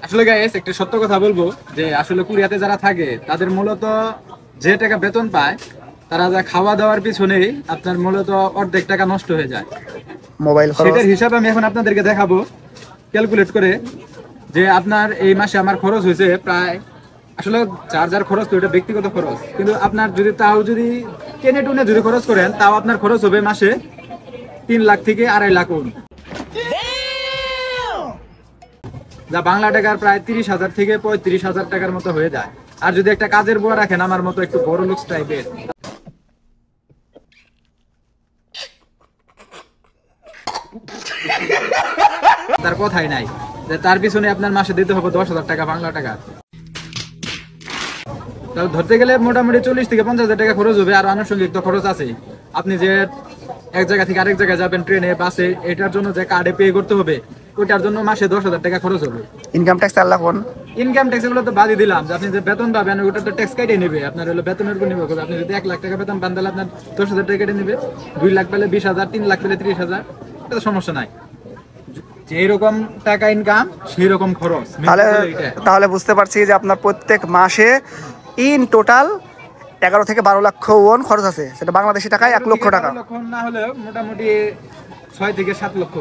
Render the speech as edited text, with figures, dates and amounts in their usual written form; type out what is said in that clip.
আসলে গাইস একটা সত্য কথা বলবো যে আসলে কোরিয়াতে যারা থাকে তাদের মূলত যে টাকা বেতন পায় তারা যা খাওয়া দাওয়ার পিছনেই আপনার মূলত অর্ধেক টাকা নষ্ট হয়ে যায়। মোবাইল খরচ। সেটার হিসাব আমি এখন আপনাদেরকে দেখাবো ক্যালকুলেট করে যে আপনার এই মাসে আমার খরচ হয়েছে প্রায়, আসলে যার যার খরচ তো এটা ব্যক্তিগত খরচ, কিন্তু আপনার যদি তাও যদি টেনে টুনে যদি খরচ করেন তাও আপনার খরচ হবে মাসে 3 লাখ থেকে 2.5 লাখ ওন, যা বাংলা টাকার প্রায় 30,000 থেকে 35,000 টাকার মতো হয়ে যায়। আর যদি একটা কাজের বুয়া রাখেন আমার মতো একটু বড় লুকস টাইপের, তার কথাই নাই, যে তার পিছনে আপনার মাসে দিতে হবে 10,000 টাকা বাংলা টাকা। তাহলে ধরতে গেলে মোটামুটি 40 থেকে 50,000 টাকা খরচ হবে। আর আনুষঙ্গিক তো খরচ আছে, আপনি যে এক জায়গা থেকে আরেক জায়গায় যাবেন ট্রেনে বাসে, এটার জন্য যে কার্ডে পে করতে হবে ওইটার জন্য মাসে 10,000 টাকা খরচ হবে। ইনকাম ট্যাক্স 4 লাখ কোন। ইনকাম ট্যাক্স এগুলো তো বাদই দিলাম, যে আপনি যে বেতন পাবেন ওটা তো ট্যাক্স কেটে নেবে, আপনার হলো বেতনের উপর নির্ভর করবে। আপনি যদি 1 লাখ টাকা বেতন পান তাহলে আপনার 10,000 টাকা কেটে নেবে, 2 লাখ পেলে 20,000, 3 লাখ পেলে 30,000, এটা তো সমস্যা নাই। যেই রকম টাকা ইনকাম সেই রকম খরচ। তাহলে বুঝতে পারছি যে আপনার প্রত্যেক মাসে ইন টোটাল 11 থেকে 12 লক্ষ ওন খরচ আছে, সেটা বাংলাদেশি টাকায় 1 লক্ষ টাকা। লক্ষ না হলেও মোটামুটি 6 থেকে 7 লক্ষ।